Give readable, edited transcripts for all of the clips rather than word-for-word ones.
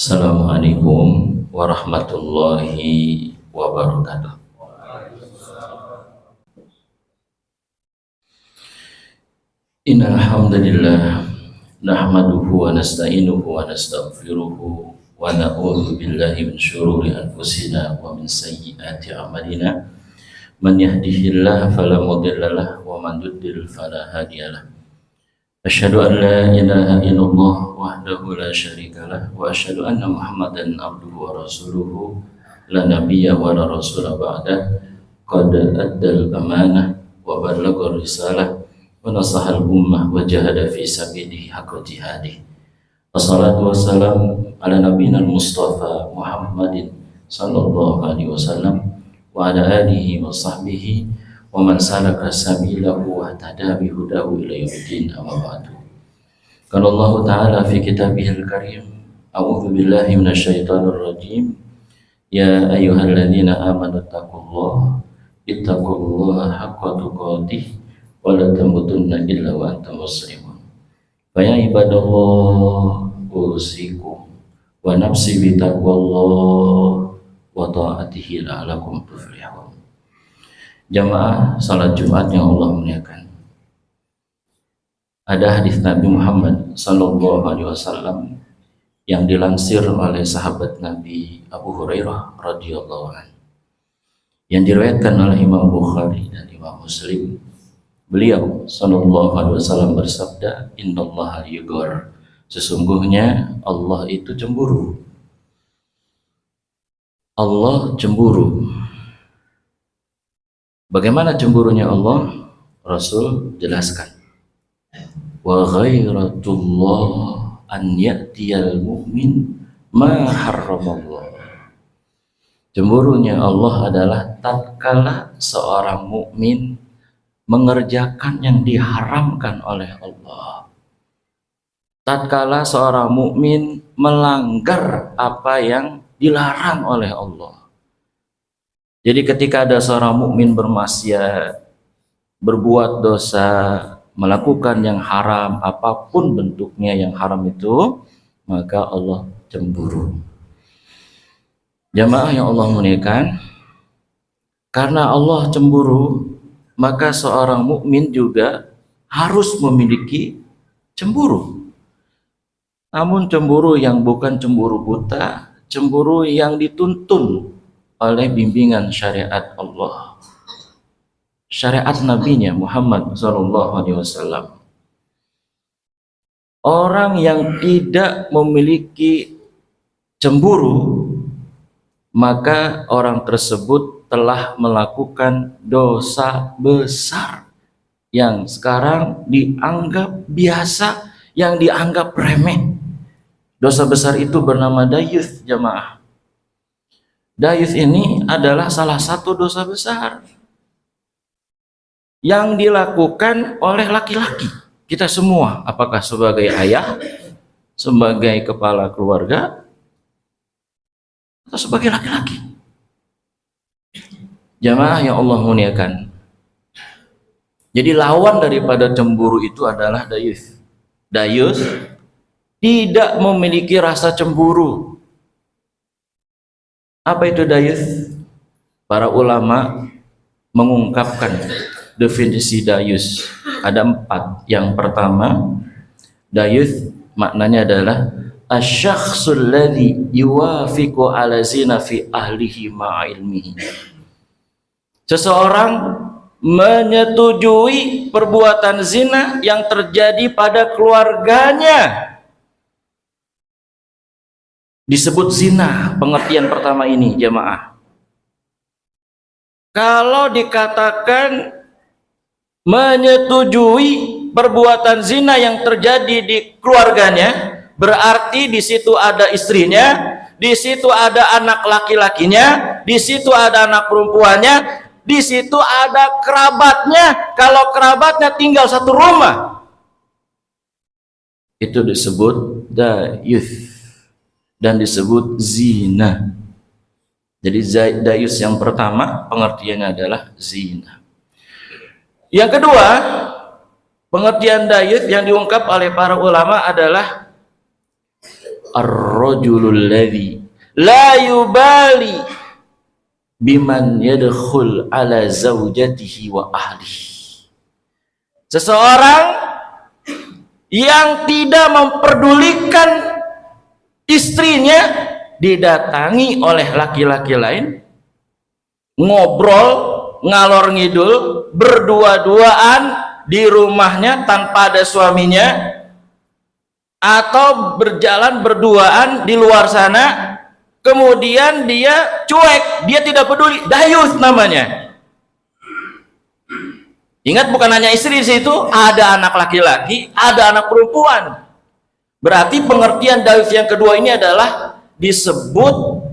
Assalamualaikum warahmatullahi wabarakatuh. Innal hamdalillah nahmaduhu wa nasta'inuhu wa nastaghfiruhu wa na'udzu billahi min syururi anfusina wa min sayyiati a'malina. Man yahdihillahu fala mudhillalah wa man yudlil fala hadiyalah. Asyhadu an la ilaha illallah wahdahu la syarikalah wa asyhadu anna Muhammadan abduhu wa rasuluhu la nabiyya wa la rasula ba'dah. Qad addal amanah wa ballagha risalah wa nasahal ummah wa jahada fi sabilihi haqqa jihadih. Wassalatu wassalamu ala nabiyina Mustafa Muhammadin sallallahu alaihi wasallam wa ala alihi wa sahbihi wa man salaka sabilahu wa tada bihudahu ila yaumiddin, amma ba'du. Qala Allah Ta'ala fi kitabihil karim, a'udzu billahi minasyaitonir rajim, ya ayyuhalladzina amanu ittaqullaha haqqa tuqatih wa la tamutunna illa wa antum muslimun. Fa ya ibadallah usikum wa nafsi bi taqwallah wa ta'atihi la'allakum tuflihun. Jamaah salat Jumat yang Allah muliakan, ada hadis Nabi Muhammad sallallahu alaihi wasallam yang dilansir oleh sahabat Nabi Abu Hurairah radhiyallahu anhu, yang diriwayatkan oleh Imam Bukhari dan Imam Muslim. Beliau sallallahu alaihi wasallam bersabda, innallaha yughar, sesungguhnya Allah itu cemburu. Allah cemburu. Bagaimana cemburunya Allah? Rasul jelaskan, wa ghairatullah an ya'tiyal mu'min ma harramallah. Cemburunya Allah adalah tatkala seorang mukmin mengerjakan yang diharamkan oleh Allah, tatkala seorang mukmin melanggar apa yang dilarang oleh Allah. Jadi ketika ada seorang mukmin bermaksiat, berbuat dosa, melakukan yang haram, apapun bentuknya yang haram itu, maka Allah cemburu. Jamaah yang Allah muliakan, karena Allah cemburu, maka seorang mukmin juga harus memiliki cemburu. Namun cemburu yang bukan cemburu buta, cemburu yang dituntun oleh bimbingan syariat Allah, syariat nabinya Muhammad sallallahu alaihi wasallam. Orang yang tidak memiliki cemburu, maka orang tersebut telah melakukan dosa besar yang sekarang dianggap biasa, yang dianggap remeh. Dosa besar itu bernama dayuth, jamaah. Dayuth ini adalah salah satu dosa besar yang dilakukan oleh laki-laki. Kita semua, apakah sebagai ayah, sebagai kepala keluarga, atau sebagai laki-laki. Jamaah yang Allah muliakan. Jadi lawan daripada cemburu itu adalah dayuth. Dayuth tidak memiliki rasa cemburu. Apa itu dayuth? Para ulama mengungkapkan definisi dayuth. Ada 4. Yang pertama, dayuth maknanya adalah asyakhsul ladzi yuwafiqu ala zina fi ahlihi ma'a ilmihi. Seseorang menyetujui perbuatan zina yang terjadi pada keluarganya. Disebut zina, pengertian pertama ini, jamaah. Kalau dikatakan menyetujui perbuatan zina yang terjadi di keluarganya, berarti di situ ada istrinya, di situ ada anak laki-lakinya, di situ ada anak perempuannya, di situ ada kerabatnya. Kalau kerabatnya tinggal satu rumah, itu disebut dayuth dan disebut zina. Jadi dayuth yang pertama pengertiannya adalah zina. Yang kedua, pengertian dayuth yang diungkap oleh para ulama adalah ar-rajulul ladzi la yubali biman yadkhul ala zaujatihi wa ahlihi. Seseorang yang tidak memperdulikan istrinya didatangi oleh laki-laki lain, ngobrol ngalor ngidul berdua-duaan di rumahnya tanpa ada suaminya, atau berjalan berduaan di luar sana, kemudian dia cuek, dia tidak peduli, dayus namanya. Ingat, bukan hanya istri di situ, ada anak laki-laki, ada anak perempuan. Berarti pengertian dayus yang kedua ini adalah disebut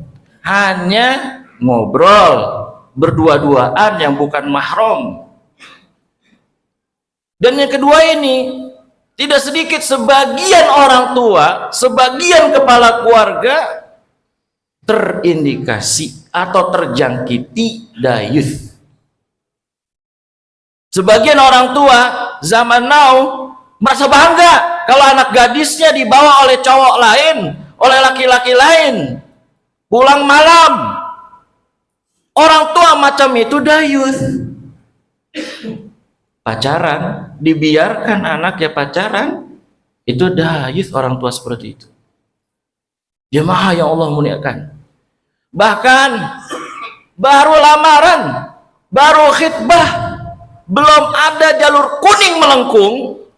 hanya ngobrol berdua-duaan yang bukan mahram. Dan yang kedua ini, tidak sedikit sebagian orang tua, sebagian kepala keluarga terindikasi atau terjangkiti dayus. Sebagian orang tua zaman now merasa bangga kalau anak gadisnya dibawa oleh cowok lain, oleh laki-laki lain, pulang malam. Orang tua macam itu dayus. Pacaran, dibiarkan anak ya pacaran, itu dayus orang tua seperti itu. Jemaah yang Allah muliakan, bahkan baru lamaran, baru khitbah, belum ada jalur kuning melengkung,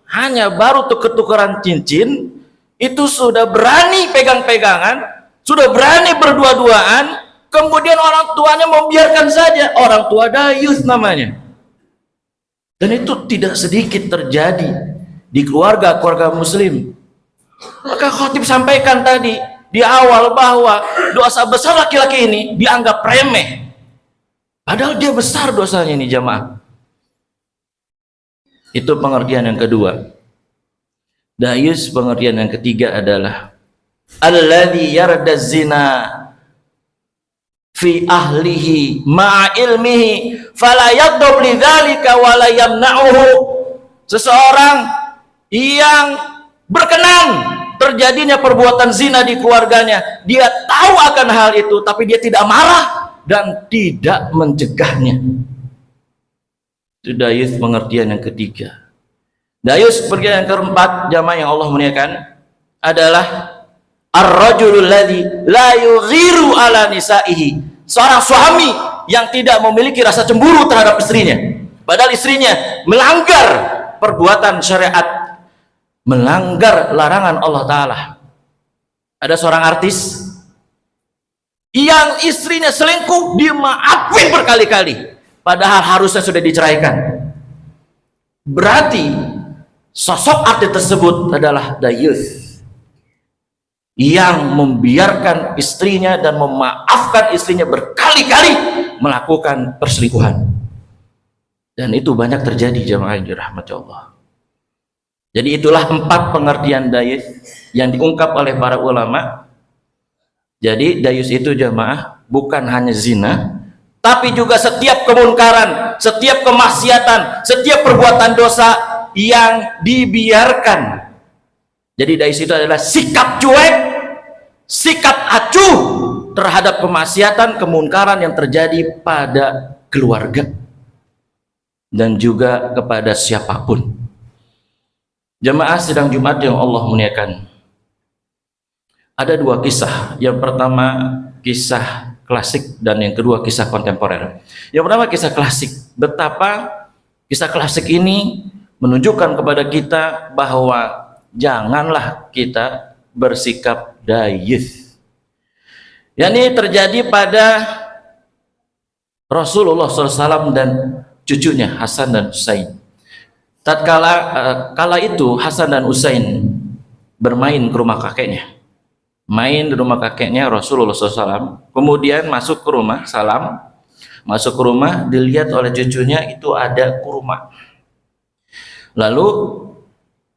hanya baru tuker-tukeran cincin, itu sudah berani pegang-pegangan, sudah berani berdua-duaan, kemudian orang tuanya membiarkan saja. Orang tua dayus namanya. Dan itu tidak sedikit terjadi di keluarga-keluarga muslim. Maka khotib sampaikan tadi di awal bahwa dosa besar laki-laki ini dianggap remeh, padahal dia besar dosanya ini, jamaah. Itu pengertian yang kedua. Dayus pengertian yang ketiga adalah alladzi yarda zina fi ahlihi ma'a ilmihi fala yaghdab lidzalika wa la yamna'uhu. Seseorang yang berkenan terjadinya perbuatan zina di keluarganya, dia tahu akan hal itu tapi dia tidak marah dan tidak mencegahnya. Itu dayus pengertian yang ketiga. Dayus pengertian yang keempat, jamaah yang Allah muliakan, adalah ar-rajulul ladzi la yughiru ala nisaihi. Seorang suami yang tidak memiliki rasa cemburu terhadap istrinya, padahal istrinya melanggar perbuatan syariat, melanggar larangan Allah Ta'ala. Ada seorang artis yang istrinya selingkuh, dimaafin berkali-kali, padahal harusnya sudah diceraikan. Berarti sosok artis tersebut adalah dayus yang membiarkan istrinya dan memaafkan istrinya berkali-kali melakukan perselingkuhan. Dan itu banyak terjadi, jamaah yang dirahmati Allah. Jadi itulah 4 pengertian dayus yang diungkap oleh para ulama. Jadi dayus itu, jamaah, bukan hanya zina, tapi juga setiap kemunkaran, setiap kemaksiatan, setiap perbuatan dosa yang dibiarkan. Jadi dayus itu adalah sikap cuek, sikap acuh terhadap kemaksiatan, kemunkaran yang terjadi pada keluarga dan juga kepada siapapun. Jemaah sidang Jumat yang Allah muliakan, ada 2 kisah. Yang pertama kisah klasik dan yang kedua kisah kontemporer. Yang pertama kisah klasik. Betapa kisah klasik ini menunjukkan kepada kita bahwa janganlah kita bersikap dayus. Yang terjadi pada Rasulullah SAW dan cucunya Hasan dan Usain. Kala itu Hasan dan Usain bermain ke rumah kakeknya. Main di rumah kakeknya Rasulullah SAW. Kemudian masuk ke rumah, masuk ke rumah, dilihat oleh cucunya itu ada kurma. Lalu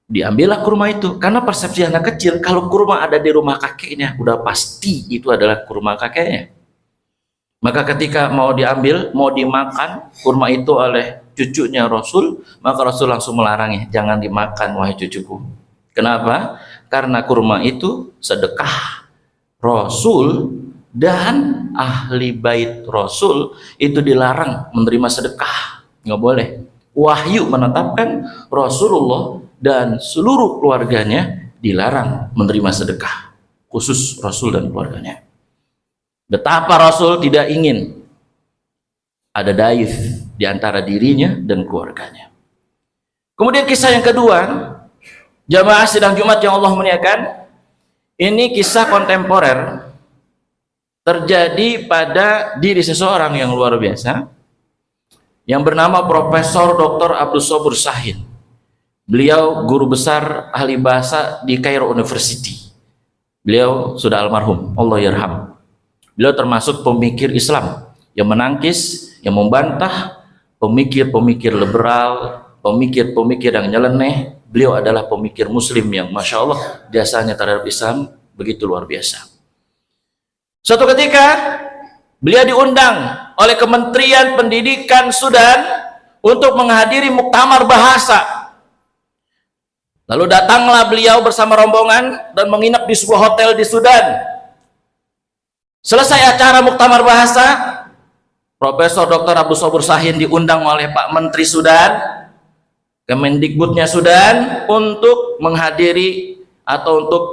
diambillah kurma itu, karena persepsi anak kecil kalau kurma ada di rumah kakeknya udah pasti itu adalah kurma kakeknya. Maka ketika mau diambil, mau dimakan kurma itu oleh cucunya Rasul, maka Rasul langsung melarangnya, jangan dimakan wahai cucuku. Kenapa? Karena kurma itu sedekah Rasul, dan ahli bait Rasul itu dilarang menerima sedekah, nggak boleh. Wahyu menetapkan Rasulullah dan seluruh keluarganya dilarang menerima sedekah, khusus Rasul dan keluarganya. Betapa Rasul tidak ingin ada daif di antara dirinya dan keluarganya. Kemudian kisah yang kedua, jamaah sidang Jumat yang Allah muliakan, ini kisah kontemporer terjadi pada diri seseorang yang luar biasa yang bernama Profesor Dr. Abdul Sobur Sahin. Beliau guru besar ahli bahasa di Cairo University. Beliau sudah almarhum, Allah yarham. Beliau termasuk pemikir Islam yang menangkis, yang membantah pemikir-pemikir liberal, pemikir-pemikir yang nyeleneh. Beliau adalah pemikir muslim yang Masya Allah jasanya terhadap Islam begitu luar biasa. Suatu ketika beliau diundang oleh Kementerian Pendidikan Sudan untuk menghadiri muktamar bahasa. Lalu datanglah beliau bersama rombongan dan menginap di sebuah hotel di Sudan. Selesai acara muktamar bahasa, Profesor Dr. Abdul Sobur Sahin diundang oleh Pak Menteri Sudan, Kemendikbudnya Sudan, untuk menghadiri atau untuk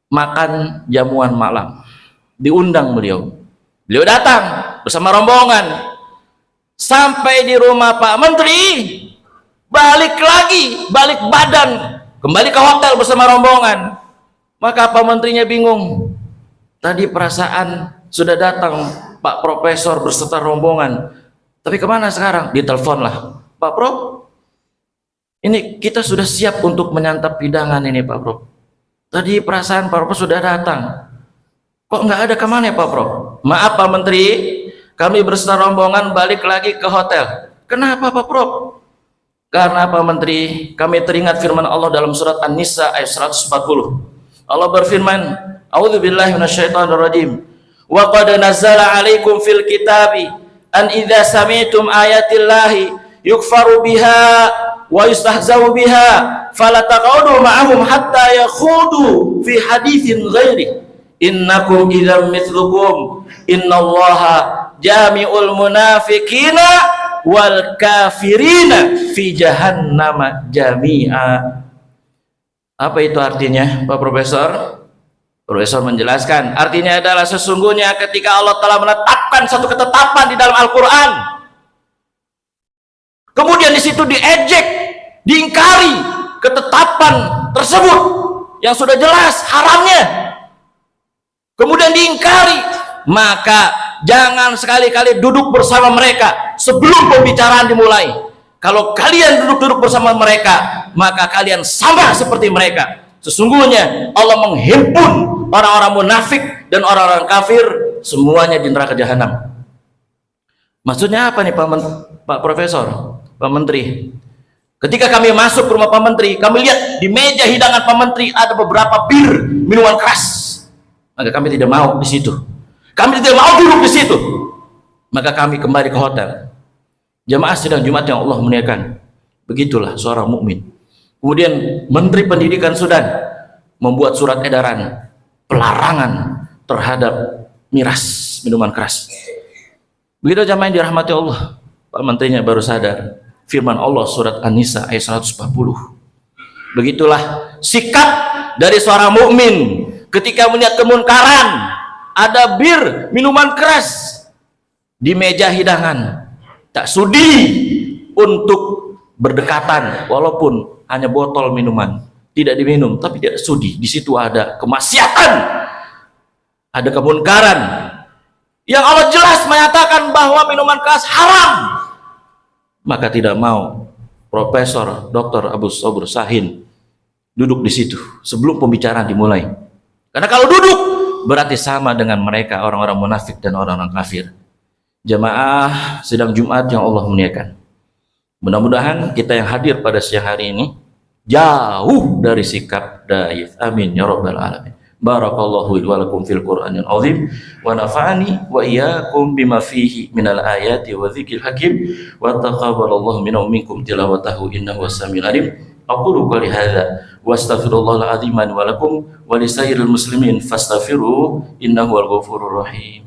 makan jamuan malam. Diundang beliau. Beliau datang bersama rombongan. Sampai di rumah Pak Menteri, balik lagi, balik badan, kembali ke hotel bersama rombongan. Maka Pak Menterinya bingung. Tadi perasaan sudah datang Pak Profesor berserta rombongan, tapi kemana sekarang? Diteleponlah, Pak Prof, ini kita sudah siap untuk menyantap hidangan ini Pak Prof. Tadi perasaan Pak Prof sudah datang, kok nggak ada, kemana ya Pak Prof? Maaf Pak Menteri, kami berserta rombongan balik lagi ke hotel. Kenapa Pak Prof? Karena Pak Menteri, kami teringat firman Allah dalam surat An-Nisa ayat 140. Allah berfirman, A'udzubillahi minasyaitonirrajim. Wa qad nazzala 'alaikum fil kitabi an idza sami'tum ayatillahi yukfaru biha wa yustahzau biha fala taq'udu ma'ahum hatta yakhudu fi haditsin ghairi innakum idzam mithlukum innallaha jami'ul munafiqina wal kafirina fi jahannama jami'a. Apa itu artinya Pak Profesor? Profesor menjelaskan, artinya adalah sesungguhnya ketika Allah telah menetapkan satu ketetapan di dalam Al-Quran, kemudian di situ diejek, diingkari ketetapan tersebut yang sudah jelas haramnya, kemudian diingkari, maka jangan sekali-kali duduk bersama mereka sebelum pembicaraan dimulai. Kalau kalian duduk-duduk bersama mereka, maka kalian sama seperti mereka. Sesungguhnya Allah menghimpun orang-orang munafik dan orang-orang kafir semuanya di neraka jahanam. Maksudnya apa nih Pak Profesor, Pak Menteri? Ketika kami masuk ke rumah Pak Menteri, kami lihat di meja hidangan Pak Menteri ada beberapa bir, minuman keras. Maka kami tidak mau di situ. Kami tidak mau duduk di situ. Maka kami kembali ke hotel. Jamaah sidang Jumat yang Allah muliakan. Begitulah seorang mukmin. Kemudian Menteri Pendidikan Sudan membuat surat edaran pelarangan terhadap miras, minuman keras. Begitu jamaah yang dirahmati Allah, Pak Menterinya baru sadar firman Allah surat An-Nisa ayat 140. Begitulah sikap dari seorang mukmin ketika melihat kemunkaran, ada bir, minuman keras di meja hidangan, tak sudi untuk berdekatan walaupun hanya botol minuman, tidak diminum, tapi tidak sudi. Di situ ada kemaksiatan, ada kemunkaran yang Allah jelas menyatakan bahwa minuman keras haram. Maka tidak mau Profesor Dr. Abdul Sobur Sahin duduk di situ sebelum pembicaraan dimulai. Karena kalau duduk berarti sama dengan mereka, orang-orang munafik dan orang-orang kafir. Jamaah sidang Jumat yang Allah muliakan, mudah-mudahan kita yang hadir pada siang hari ini jauh dari sikap daif. Amin ya rabbal alamin. Barakallahu wa lakum fil Qur'anil azim wa nafa'ani wa iyyakum bima fihi minal ayati wa dzikril hakim wa taqabbalallahu minna wa minkum tilawatahu innahu was-sami'ul alim. Aqulu qouli hadza wa astaghfirullahal azim wa lakum wa lisairil muslimin fastaghfiru innahu wal ghafurur rahim.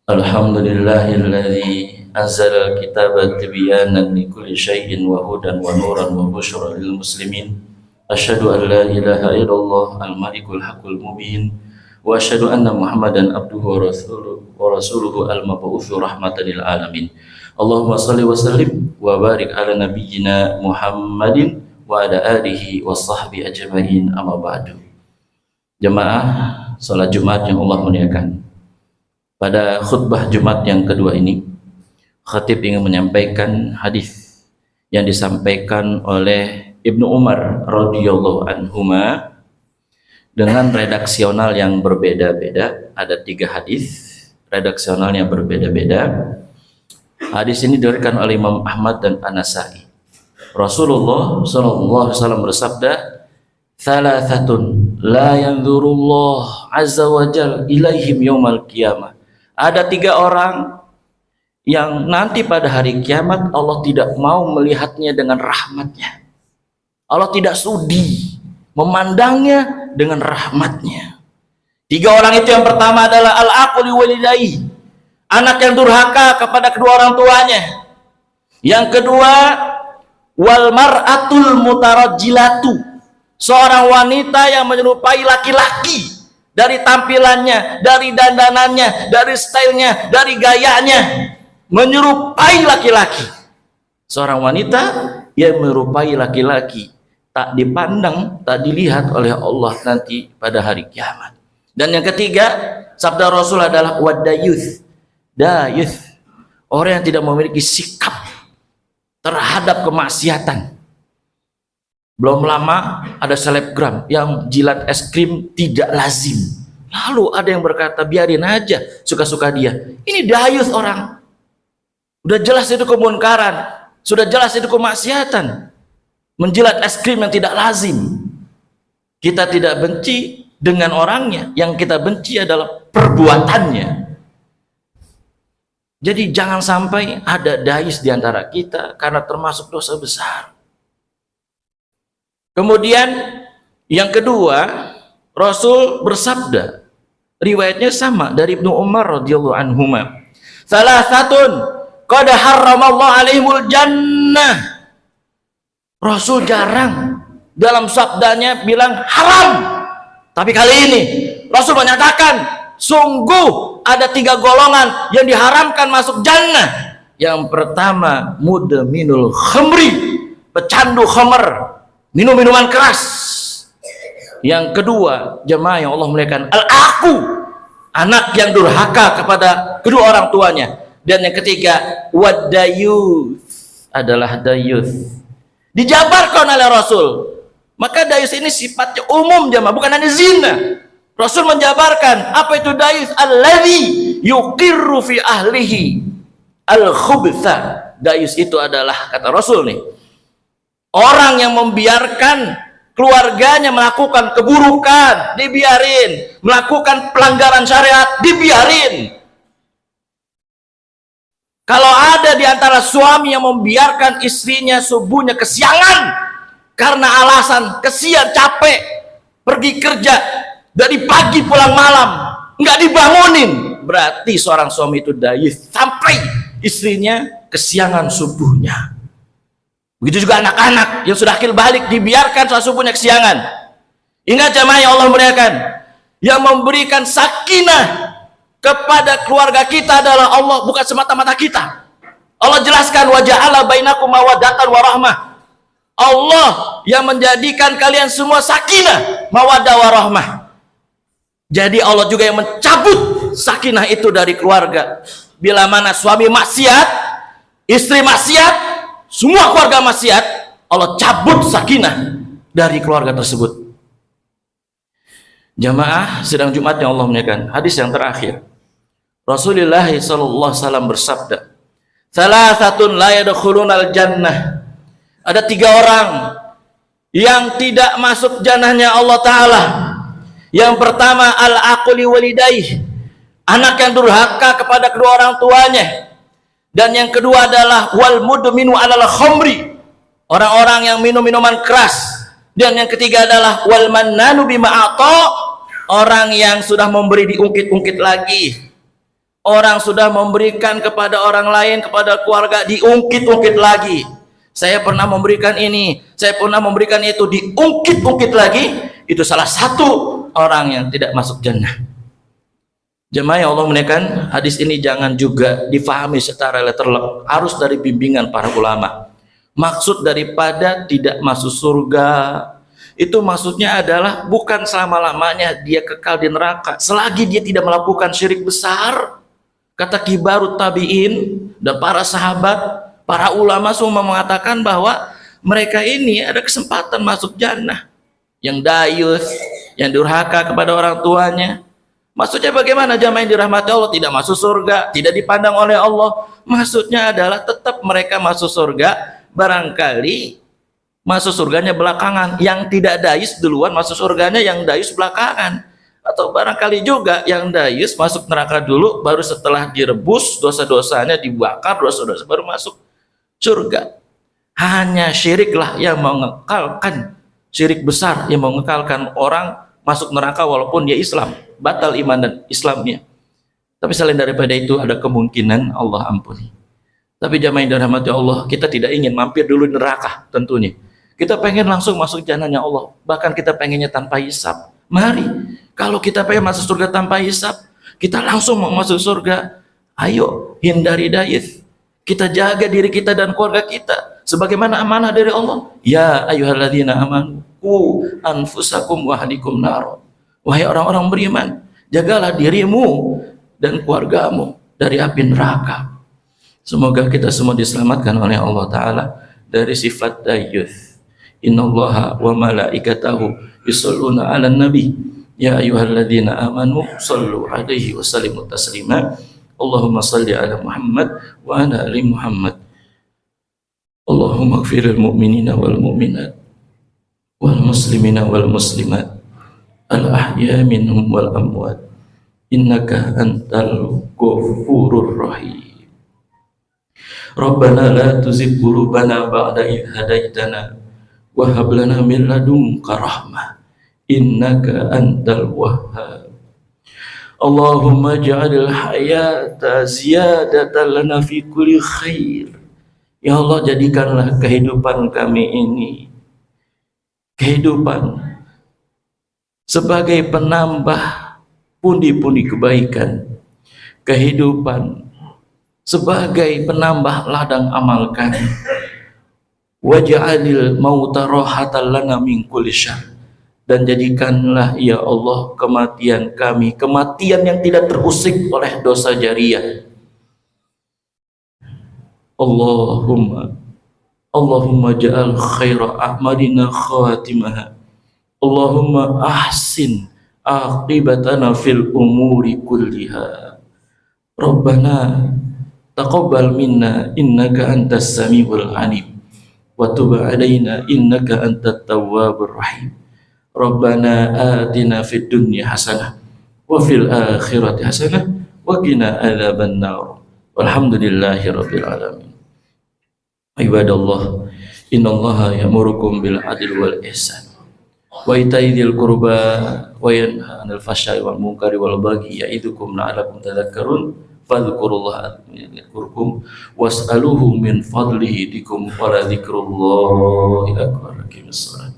Alhamdulillahilladzi anzala al-kitaba tibyanan likulli syai'in wa hudan wa nuran wa busyra lil muslimin. Asyhadu an la ilaha illallah al-malikul haqqul mubin wa asyhadu anna Muhammadan abduhu wa rasuluhu al-mab'utsu rahmatan lil alamin. Allahumma shalli wa sallim wa barik ala nabiyyina Muhammadin wa ala alihi wa sahbihi ajma'in, amma ba'du. Jemaah salat Jumat yang Allah muliakan, pada khutbah Jumat yang kedua ini, khatib ingin menyampaikan hadis yang disampaikan oleh Ibnu Umar radhiyallahu anhuma dengan redaksional yang berbeda-beda. Ada 3 hadis redaksional yang berbeda-beda. Hadis ini diriwayatkan oleh Imam Ahmad dan An-Nasa'i. Rasulullah sallallahu alaihi wasallam bersabda, "Thalathatun la yanzurullah azza wa jalla ilaihim yaumal qiyamah." Ada 3 orang yang nanti pada hari kiamat Allah tidak mau melihatnya dengan rahmatnya. Allah tidak sudi memandangnya dengan rahmatnya. 3 orang itu, yang pertama adalah al-aquli walidayhi, anak yang durhaka kepada kedua orang tuanya. Yang kedua, wal mar'atul mutarajjilatu, seorang wanita yang menyerupai laki-laki dari tampilannya, dari dandanannya, dari stylenya, dari gayanya, menyerupai laki-laki. Seorang wanita yang menyerupai laki-laki tak dipandang, tak dilihat oleh Allah nanti pada hari kiamat. Dan yang ketiga, sabda Rasul adalah wadayuth, dayuth, orang yang tidak memiliki sikap terhadap kemaksiatan. Belum lama ada selebgram yang jilat es krim tidak lazim. Lalu ada yang berkata, biarin aja, suka-suka dia. Ini dayuth orang. Udah jelas itu kemunkaran, sudah jelas itu kemaksiatan. Menjilat es krim yang tidak lazim. Kita tidak benci dengan orangnya, yang kita benci adalah perbuatannya. Jadi jangan sampai ada dayus di antara kita karena termasuk dosa besar. Kemudian yang kedua, Rasul bersabda, riwayatnya sama dari Ibnu Umar radhiyallahu anhuma, "Salasatun qad harramallahu alaihimul jannah." Rasul jarang dalam sabdanya bilang haram, tapi kali ini Rasul menyatakan sungguh ada 3 golongan yang diharamkan masuk jannah. Yang pertama, mudminul khamri, pecandu khamr, minum minuman keras. Yang kedua, jemaah yang Allah muliakan, al-aqu, anak yang durhaka kepada kedua orang tuanya. Dan yang ketiga, wadayuth, adalah dayuth. Dijabarkan oleh Rasul. Maka dayus ini sifatnya umum jemaah, bukan hanya zina. Rasul menjabarkan apa itu dayus, alladzi yuqirru fi ahlihi al-khubtha. Dayus itu adalah, kata Rasul nih, orang yang membiarkan keluarganya melakukan keburukan, dibiarin, melakukan pelanggaran syariat, dibiarin. Kalau ada di antara suami yang membiarkan istrinya subuhnya kesiangan karena alasan kesian, capek, pergi kerja dari pagi pulang malam, nggak dibangunin, berarti seorang suami itu dayus sampai istrinya kesiangan subuhnya. Begitu juga anak-anak yang sudah akil balik dibiarkan sholat subuhnya kesiangan. Ingat jemaah yang Allah muliakan, yang memberikan sakinah kepada keluarga kita adalah Allah, bukan semata-mata kita. Allah jelaskan, wa ja'ala bainakum mawaddatan wa rahmah. Allah yang menjadikan kalian semua sakinah, mawaddah wa rahmah. Jadi Allah juga yang mencabut sakinah itu dari keluarga. Bila mana suami maksiat, istri maksiat, semua keluarga maksiat, Allah cabut sakinah dari keluarga tersebut. Jamaah sidang Jumat yang Allah muliakan, hadis yang terakhir, Rasulullah SAW bersabda, "Salasatun la yadkhulunal jannah." Ada 3 orang yang tidak masuk jannahnya Allah Ta'ala. Yang pertama, al-aquli walidayh, anak yang durhaka kepada kedua orang tuanya. Dan yang kedua adalah wal mudminu alal khamri, orang-orang yang minum minuman keras. Dan yang ketiga adalah wal mannanu bima ata, orang yang sudah memberi diungkit-ungkit lagi. Orang sudah memberikan kepada orang lain, kepada keluarga, diungkit-ungkit lagi. Saya pernah memberikan ini, saya pernah memberikan itu, diungkit-ungkit lagi. Itu salah satu orang yang tidak masuk jannah. Jemaah yang Allah muliakan, hadis ini jangan juga difahami secara letterlock, harus dari bimbingan para ulama. Maksud daripada tidak masuk surga itu maksudnya adalah bukan selama-lamanya dia kekal di neraka selagi dia tidak melakukan syirik besar. Kata kibarut tabi'in dan para sahabat, para ulama semua mengatakan bahwa mereka ini ada kesempatan masuk jannah. Yang dayus, yang durhaka kepada orang tuanya. Maksudnya bagaimana jamaah yang dirahmati Allah? Tidak masuk surga, tidak dipandang oleh Allah. Maksudnya adalah tetap mereka masuk surga, barangkali masuk surganya belakangan. Yang tidak dayus duluan masuk surganya, yang dayus belakangan. Atau barangkali juga yang dayus masuk neraka dulu, baru setelah direbus dosa-dosanya, dibakar dosa-dosa, baru masuk surga. Hanya syiriklah yang mengekalkan, syirik besar yang mengekalkan orang masuk neraka walaupun dia Islam, batal iman dan Islamnya. Tapi selain daripada itu ada kemungkinan Allah ampuni. Tapi jamaah yang dirahmati Allah, kita tidak ingin mampir dulu neraka tentunya. Kita pengen langsung masuk jannahnya Allah, bahkan kita pengennya tanpa hisab. Mari, kalau kita pengen masuk surga tanpa hisab, kita langsung mau masuk surga. Ayo, hindari dayis. Kita jaga diri kita dan keluarga kita sebagaimana amanah dari Allah. Ya ayyuhalladzina amanu qu anfusakum wa ahlikum nar. Wahai orang-orang beriman, jagalah dirimu dan keluargamu dari api neraka. Semoga kita semua diselamatkan oleh Allah Ta'ala dari sifat dayus. Innallaha wa malaikatahu yusholluna 'alan nabi ya ayyuhalladzina amanu shallu 'alaihi wa sallimu taslima. Allahumma shalli 'ala Muhammad wa 'ala ali Muhammad. Allahumma ighfiril mu'minina wal mu'minat wal muslimina wal muslimat al ahya minhum wal amwat innaka antal ghafurur rahim. Rabbana la tuzigh qulubana ba'da idh hadaitana wa hab lana min ladunka rahmah innaka antal wahhab. Allahumma ja'alil hayata ziyadatan lana fi kulli khair. Ya Allah, jadikanlah kehidupan kami ini kehidupan sebagai penambah pundi-pundi kebaikan, kehidupan sebagai penambah ladang amal kami. Waj'alil mauta rahatan lana min kulli syarr, dan jadikanlah ya Allah kematian kami kematian yang tidak terusik oleh dosa jariah. Allahumma ja'al khaira a'malina khatimaha. Allahumma ahsin aqibatana fil umuri kulliha. Rabbana taqabbal minna innaka antas samiul alim wa tub alaina innaka antat tawwabur rahim. Rabbana atina fid dunya hasanah wa fil akhirati hasanah wa qina adzaban nar. Walhamdulillahi rabbil alamin. Ibadallah, innallaha ya'murukum bil adli wal ihsan wa ita'i dzil qurba wa yanha 'anil fahsya'i wal munkari wal baghi ya'idukum la'allakum tadhakkarun. Fadhkurullaha yadhkurkum was'aluhu min fadlihi dikum wa la dzikrullahi akbar. Aqimish shalah.